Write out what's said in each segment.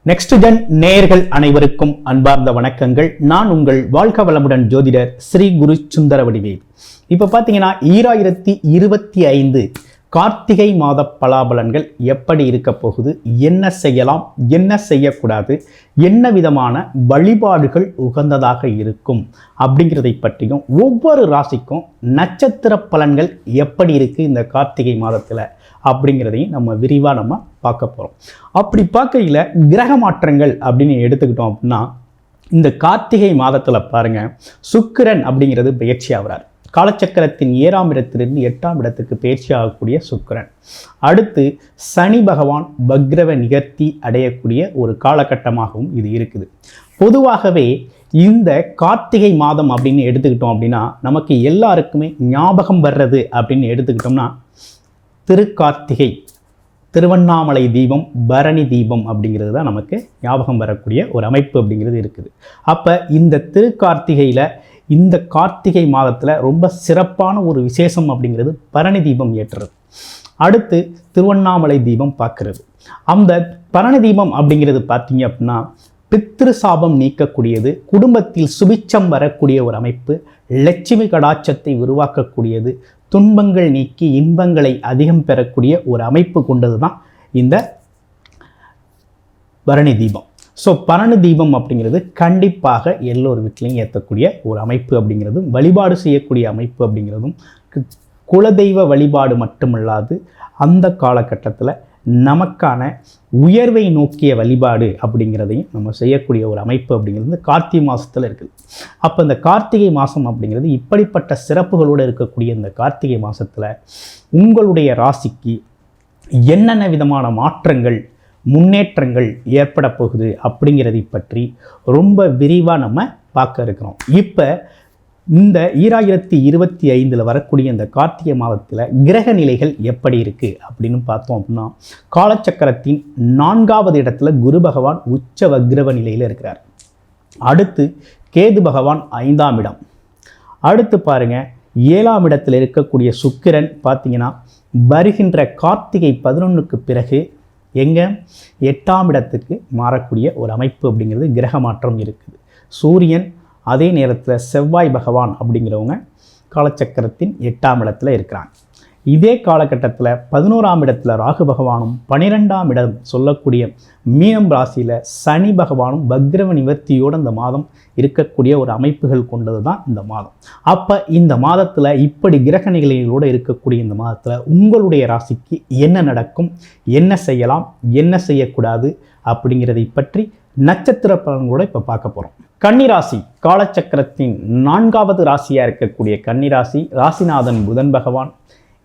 Next gen நேயர்கள் அனைவருக்கும் அன்பார்ந்த வணக்கங்கள். நான் உங்கள் வாழ்க வளமுடன் ஜோதிடர் ஸ்ரீ குரு சுந்தரவடிவேல். இப்போ பார்த்தீங்கன்னா 2025 கார்த்திகை மாத பலாபலன்கள் எப்படி இருக்க போகுது, என்ன செய்யலாம், என்ன செய்யக்கூடாது, என்ன விதமான வழிபாடுகள் உகந்ததாக இருக்கும் அப்படிங்கிறதை பற்றியும், ஒவ்வொரு ராசிக்கும் நட்சத்திர பலன்கள் எப்படி இருக்குது இந்த கார்த்திகை மாதத்தில் அப்படிங்கிறதையும் நம்ம விரிவாக பார்க்க போகிறோம். அப்படி பார்க்கையில் கிரக மாற்றங்கள் அப்படின்னு எடுத்துக்கிட்டோம் அப்படின்னா, இந்த கார்த்திகை மாதத்தில் பாருங்கள், சுக்கிரன் அப்படிங்கிறது பயிற்சி ஆகிறார். காலச்சக்கரத்தின் 7ஆம் இடத்திலிருந்து 8ஆம் இடத்துக்கு பயிற்சி ஆகக்கூடிய சுக்கிரன். அடுத்து சனி பகவான் வக்ரவ நிகர்த்தி அடையக்கூடிய ஒரு காலகட்டமாகவும் இது இருக்குது. பொதுவாகவே இந்த கார்த்திகை மாதம் அப்படின்னு எடுத்துக்கிட்டோம் அப்படின்னா, நமக்கு எல்லாருக்குமே ஞாபகம் வர்றது அப்படின்னு எடுத்துக்கிட்டோம்னா, திருக்கார்த்திகை, திருவண்ணாமலை தீபம், பரணி தீபம் அப்படிங்கிறது தான் நமக்கு ஞாபகம் வரக்கூடிய ஒரு அமைப்பு அப்படிங்கிறது இருக்குது. அப்போ இந்த திருக்கார்த்திகையில், இந்த கார்த்திகை மாதத்தில் ரொம்ப சிறப்பான ஒரு விசேஷம் அப்படிங்கிறது பரணி தீபம் ஏற்றுறது. அடுத்து திருவண்ணாமலை தீபம் பார்க்கறது. அந்த பரணி தீபம் அப்படிங்கிறது பார்த்தீங்க அப்படின்னா, பித்ரு சாபம் நீக்கக்கூடியது, குடும்பத்தில் சுபிட்சம் வரக்கூடிய ஒரு அமைப்பு, லட்சுமி கடாட்சத்தை உருவாக்கக்கூடியது, துன்பங்கள் நீக்கி இன்பங்களை அதிகம் பெறக்கூடிய ஒரு அமைப்பு கொண்டது தான் இந்த பரணி தீபம். ஸோ பரணி தீபம் அப்படிங்கிறது கண்டிப்பாக எல்லோரு வீட்டிலையும் ஏற்றக்கூடிய ஒரு அமைப்பு அப்படிங்கிறதும், வழிபாடு செய்யக்கூடிய அமைப்பு அப்படிங்கிறதும், குலதெய்வ வழிபாடு மட்டுமல்லாது அந்த காலகட்டத்தில் நமக்கான உயர்வை நோக்கிய வழிபாடு அப்படிங்கிறதையும் நம்ம செய்யக்கூடிய ஒரு அமைப்பு அப்படிங்கிறது கார்த்திகை மாதத்தில் இருக்குது. அப்போ இந்த கார்த்திகை மாதம் அப்படிங்கிறது இப்படிப்பட்ட சிறப்புகளோடு இருக்கக்கூடிய இந்த கார்த்திகை மாதத்தில் உங்களுடைய ராசிக்கு என்னென்ன விதமான மாற்றங்கள், முன்னேற்றங்கள் ஏற்பட போகுது அப்படிங்கிறதை பற்றி ரொம்ப விரிவாக நம்ம பார்க்க இருக்கிறோம். இப்போ இந்த 2025 வரக்கூடிய இந்த கார்த்திகை மாதத்தில் கிரக நிலைகள் எப்படி இருக்குது அப்படின்னு பார்த்தோம் அப்படின்னா, காலச்சக்கரத்தின் 4ஆவது இடத்துல குரு பகவான் உச்ச வக்ரவ நிலையில் இருக்கிறார். அடுத்து கேது பகவான் 5ஆம் இடம். அடுத்து பாருங்கள், 7ஆம் இடத்தில் இருக்கக்கூடிய சுக்கிரன் பார்த்தீங்கன்னா வருகின்ற கார்த்திகை 11க்கு பிறகு எங்கே 8ஆம் இடத்துக்கு மாறக்கூடிய ஒரு அமைப்பு அப்படிங்கிறது கிரக மாற்றம் இருக்குது. சூரியன், அதே நேரத்தில் செவ்வாய் பகவான் அப்படிங்கிறவங்க காலச்சக்கரத்தின் 8ஆம் இடத்துல இருக்கிறாங்க. இதே காலகட்டத்தில் 11ஆம் இடத்துல ராகு பகவானும், 12ஆம் இடம் சொல்லக்கூடிய மீனம் ராசியில் சனி பகவானும் வக்ரவ நிவர்த்தியோடு இந்த மாதம் இருக்கக்கூடிய ஒரு அமைப்புகள் கொண்டது தான் இந்த மாதம். அப்போ இந்த மாதத்தில் இப்படி கிரக நிலைகளோடு இருக்கக்கூடிய இந்த மாதத்தில் உங்களுடைய ராசிக்கு என்ன நடக்கும், என்ன செய்யலாம், என்ன செய்யக்கூடாது அப்படிங்கிறதை பற்றி நட்சத்திர பலன்களோட இப்போ பார்க்க போகிறோம். கன்னிராசி, காலச்சக்கரத்தின் 4ஆவது ராசியாக இருக்கக்கூடிய கன்னிராசி, ராசிநாதன் புதன் பகவான்.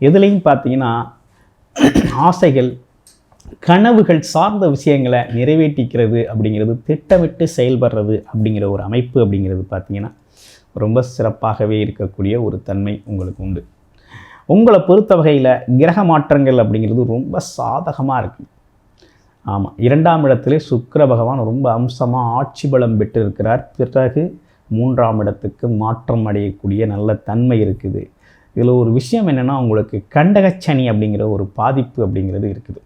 எதுலேயும் பார்த்தீங்கன்னா ஆசைகள், கனவுகள் சார்ந்த விஷயங்களை நிறைவேற்றிக்கிறது அப்படிங்கிறது, திட்டமிட்டு செயல்படுறது அப்படிங்கிற ஒரு அமைப்பு அப்படிங்கிறது பார்த்தீங்கன்னா ரொம்ப சிறப்பாகவே இருக்கக்கூடிய ஒரு தன்மை உங்களுக்கு உண்டு. உங்களை பொறுத்த வகையில் கிரக மாற்றங்கள் அப்படிங்கிறது ரொம்ப சாதகமாக இருக்குது. ஆமாம், 2ஆம் இடத்திலே சுக்கிர பகவான் ரொம்ப அம்சமாக ஆட்சி பலம் பெற்று இருக்கிறார். பிறகு 3ஆம் இடத்துக்கு மாற்றம் அடையக்கூடிய நல்ல தன்மை இருக்குது. இதில் ஒரு விஷயம் என்னென்னா, உங்களுக்கு கண்டகச்சனி அப்படிங்கிற ஒரு பாதிப்பு அப்படிங்கிறது இருக்குது.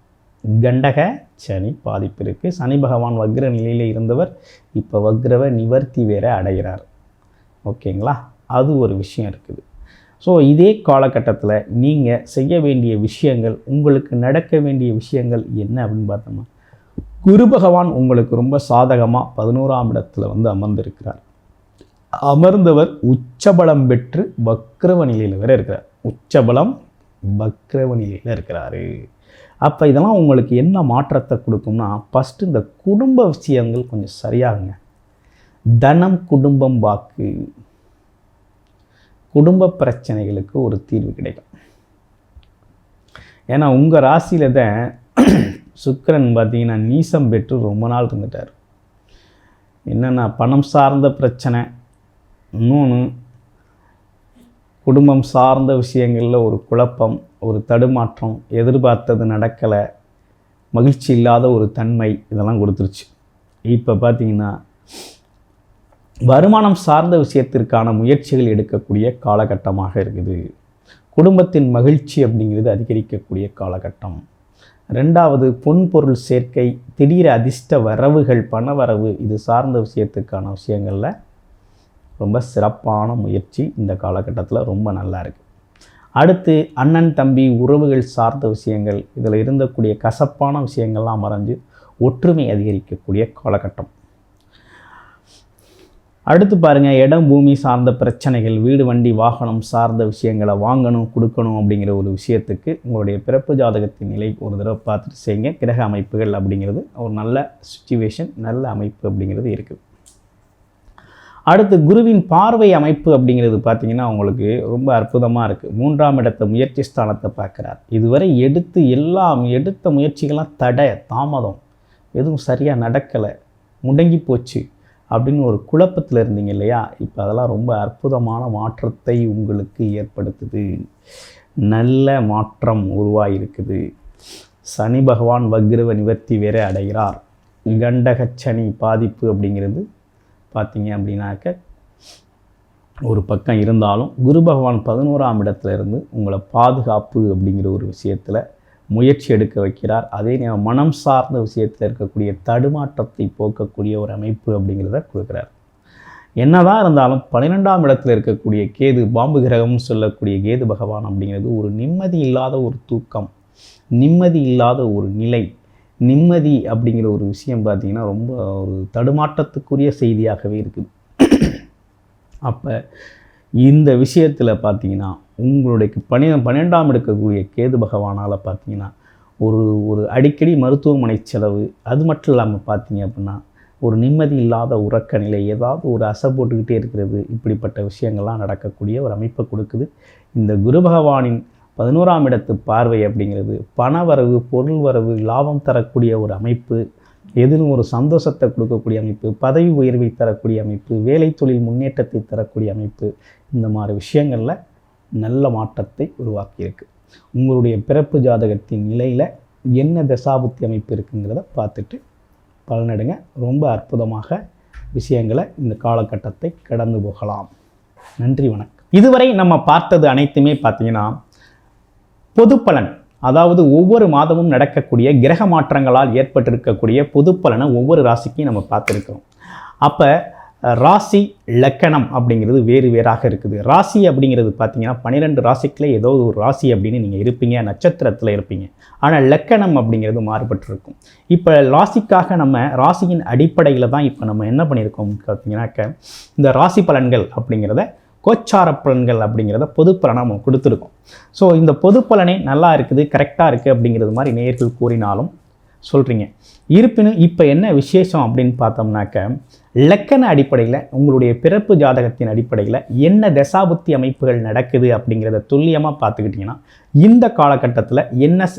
கண்டக சனி பாதிப்பு இருக்குது. சனி பகவான் வக்ர நிலையில் இருந்தவர் இப்போ வக்ரவ நிவர்த்தி வேற அடைகிறார். ஓகேங்களா, அது ஒரு விஷயம் இருக்குது. ஸோ இதே காலகட்டத்தில் நீங்கள் செய்ய வேண்டிய விஷயங்கள், உங்களுக்கு நடக்க வேண்டிய விஷயங்கள் என்ன அப்படின்னு பார்த்தோம்னா, குரு பகவான் உங்களுக்கு ரொம்ப சாதகமாக 11ஆம் இடத்துல அமர்ந்திருக்கிறார். அமர்ந்தவர் உச்சபலம் பெற்று வக்ரவ நிலையில் வேற இருக்கிறார். உச்சபலம் வக்ரவ நிலையில் இருக்கிறாரு. அப்போ இதெல்லாம் உங்களுக்கு என்ன மாற்றத்தை கொடுக்கும்னா, ஃபஸ்ட்டு இந்த குடும்ப விஷயங்கள் கொஞ்சம் சரியாகுங்க. தனம், குடும்பம், வாக்கு, குடும்ப பிரச்சனைகளுக்கு ஒரு தீர்வு கிடைக்கும். ஏன்னா உங்கள் ராசியில் தான் சுக்கிரன் பார்த்தீங்கன்னா நீசம் பெற்று ரொம்ப நாள் இருந்துட்டார். என்னென்னா பணம் சார்ந்த பிரச்சனை, இன்னொன்று குடும்பம் சார்ந்த விஷயங்களில் ஒரு குழப்பம், ஒரு தடுமாற்றம், எதிர்பார்த்தது நடக்கலை, மகிழ்ச்சி இல்லாத ஒரு தன்மை, இதெல்லாம் கொடுத்துருச்சு. இப்போ பார்த்தீங்கன்னா வருமானம் சார்ந்த விஷயத்திற்கான முயற்சிகள் எடுக்கக்கூடிய காலகட்டமாக இருக்குது. குடும்பத்தின் மகிழ்ச்சி அப்படிங்கிறது அதிகரிக்கக்கூடிய காலகட்டம். ரெண்டாவது பொன் பொருள் சேர்க்கை, திடீர் அதிர்ஷ்ட வரவுகள், பண வரவு, இது சார்ந்த விஷயத்துக்கான விஷயங்களில் ரொம்ப சிறப்பான முயற்சி இந்த காலகட்டத்தில் ரொம்ப நல்லா இருக்குது. அடுத்து அண்ணன் தம்பி உறவுகள் சார்ந்த விஷயங்கள், இதில் இருந்தக்கூடிய கசப்பான விஷயங்கள்லாம் மறைஞ்சு ஒற்றுமை அதிகரிக்கக்கூடிய காலகட்டம். அடுத்து பாருங்கள், இடம் பூமி சார்ந்த பிரச்சனைகள், வீடு வண்டி வாகனம் சார்ந்த விஷயங்களை வாங்கணும் கொடுக்கணும் அப்படிங்கிற ஒரு விஷயத்துக்கு உங்களுடைய பிறப்பு ஜாதகத்தின் நிலை ஒரு தடவை பார்த்துட்டு செய்யுங்க. கிரக அமைப்புகள் அப்படிங்கிறது ஒரு நல்ல சிச்சுவேஷன், நல்ல அமைப்பு அப்படிங்கிறது இருக்குது. அடுத்து குருவின் பார்வை அமைப்பு அப்படிங்கிறது பார்த்திங்கன்னா உங்களுக்கு ரொம்ப அற்புதமாக இருக்குது. 3ஆம் இடத்தை முயற்சி ஸ்தானத்தை பார்க்குறார். இதுவரை எடுத்த முயற்சிகள்லாம் தடை தாமதம், எதுவும் சரியாக நடக்கலை, முடங்கி போச்சு அப்படின்னு ஒரு குழப்பத்தில் இருந்தீங்க இல்லையா? இப்போ அதெல்லாம் ரொம்ப அற்புதமான மாற்றத்தை உங்களுக்கு ஏற்படுத்துது. நல்ல மாற்றம் உருவாகிருக்குது. சனி பகவான் வக்ரவ நிவர்த்தி வேற அடைகிறார். கண்டகச்சனி பாதிப்பு அப்படிங்கிறது பார்த்தீங்க அப்படின்னாக்க ஒரு பக்கம் இருந்தாலும் குரு பகவான் 11ஆம் இடத்துல இருந்து உங்களை பாதுகாப்பு அப்படிங்கிற ஒரு விஷயத்தில் முயற்சி எடுக்க வைக்கிறார். அதே நேரம் மனம் சார்ந்த விஷயத்தில் இருக்கக்கூடிய தடுமாற்றத்தை போக்கக்கூடிய ஒரு அமைப்பு அப்படிங்கிறத கொடுக்குறார். என்னதான் இருந்தாலும் 12ஆம் இடத்துல இருக்கக்கூடிய கேது, பாம்பு கிரகம்னு சொல்லக்கூடிய கேது பகவான் அப்படிங்கிறது ஒரு நிம்மதி இல்லாத ஒரு தூக்கம், நிம்மதி இல்லாத ஒரு நிலை, நிம்மதி அப்படிங்கிற ஒரு விஷயம் பார்த்திங்கன்னா ரொம்ப ஒரு தடுமாற்றத்துக்குரிய செய்தியாகவே இருக்குது. அப்போ இந்த விஷயத்தில் பார்த்திங்கன்னா உங்களுடைய 12ஆம் இருக்கக்கூடிய கேது பகவானால் பார்த்திங்கன்னா ஒரு அடிக்கடி மருத்துவமனை செலவு, அது மட்டும் இல்லாமல் பார்த்திங்க அப்படின்னா ஒரு நிம்மதி இல்லாத உறக்க நிலை, ஏதாவது ஒரு அசை போட்டுக்கிட்டே இருக்கிறது, இப்படிப்பட்ட விஷயங்கள்லாம் நடக்கக்கூடிய ஒரு அமைப்பை கொடுக்குது. இந்த குரு பகவானின் 11ஆம் இடத்து பார்வை அப்படிங்கிறது பணவரவு, பொருள் வரவு, லாபம் தரக்கூடிய ஒரு அமைப்பு, எதிலும் ஒரு சந்தோஷத்தை கொடுக்கக்கூடிய அமைப்பு, பதவி உயர்வை தரக்கூடிய அமைப்பு, வேலை தொழில் முன்னேற்றத்தை தரக்கூடிய அமைப்பு, இந்த மாதிரி விஷயங்களில் நல்ல மாற்றத்தை உருவாக்கியிருக்கு. உங்களுடைய பிறப்பு ஜாதகத்தின் நிலையில் என்ன தசாபுத்தி அமைப்பு இருக்குங்கிறத பார்த்துட்டு பலனடைங்க. ரொம்ப அற்புதமாக விஷயங்களை இந்த காலகட்டத்தை கடந்து போகலாம். நன்றி, வணக்கம். இதுவரை நம்ம பார்த்தது அனைத்துமே பார்த்தீங்கன்னா பொது பலன், அதாவது ஒவ்வொரு மாதமும் நடக்கக்கூடிய கிரக மாற்றங்களால் ஏற்பட்டிருக்கக்கூடிய பொது பலனை ஒவ்வொரு ராசிக்கும் நம்ம பார்த்துருக்கோம். அப்போ ராசி லக்கணம் அப்படிங்கிறது வேறு வேறாக இருக்குது. ராசி அப்படிங்கிறது பார்த்தீங்கன்னா 12 ராசிக்குள்ளே ஏதோ ஒரு ராசி அப்படின்னு நீங்கள் இருப்பீங்க, நட்சத்திரத்தில் இருப்பீங்க. ஆனால் லக்கணம் அப்படிங்கிறது மாறுபட்டிருக்கும். இப்போ ராசிக்காக நம்ம ராசியின் அடிப்படையில் தான் இப்போ நம்ம என்ன பண்ணியிருக்கோம் பார்த்தீங்கன்னாக்க இந்த ராசி பலன்கள் அப்படிங்கிறத கோச்சார பலன்கள் அப்படிங்கிறத பொது பலனை நம்ம கொடுத்துருக்கோம். ஸோ இந்த பொது பலனே நல்லா இருக்குது, கரெக்டாக இருக்குது அப்படிங்கிறது மாதிரி நேயர்கள் கூறினாலும் சொல்கிறீங்க. இருப்பினும் இப்போ என்ன விசேஷம் அப்படின்னு பார்த்தோம்னாக்க லக்கண அடிப்படையில் உங்களுடைய பிறப்பு ஜாதகத்தின் அடிப்படையில் என்ன தசாபுத்தி அமைப்புகள் நடக்குது அப்படிங்கிறத துல்லியமாக பார்த்துக்கிட்டிங்கன்னா இந்த காலகட்டத்தில்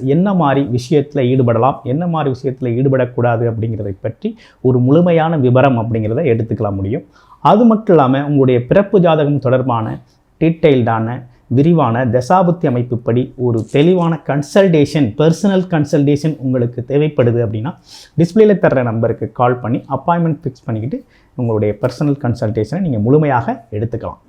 என்ன மாதிரி விஷயத்தில் ஈடுபடலாம், என்ன மாதிரி விஷயத்தில் ஈடுபடக்கூடாது அப்படிங்கிறதை பற்றி ஒரு முழுமையான விவரம் அப்படிங்கிறத எடுத்துக்கலாம் முடியும். அது மட்டும் இல்லாமல் உங்களுடைய பிறப்பு ஜாதகம் தொடர்பான டீட்டெயில்டான விரிவான தசாபுத்தி அமைப்புப்படி ஒரு தெளிவான கன்சல்டேஷன், பர்சனல் கன்சல்டேஷன் உங்களுக்கு தேவைப்படுது அப்படின்னா டிஸ்பிளேல தர்ற நம்பருக்கு கால் பண்ணி அப்பாயின்மெண்ட் ஃபிக்ஸ் பண்ணிக்கிட்டு உங்களுடைய பர்சனல் கன்சல்டேஷனை நீங்கள் முழுமையாக எடுத்துக்கலாம்.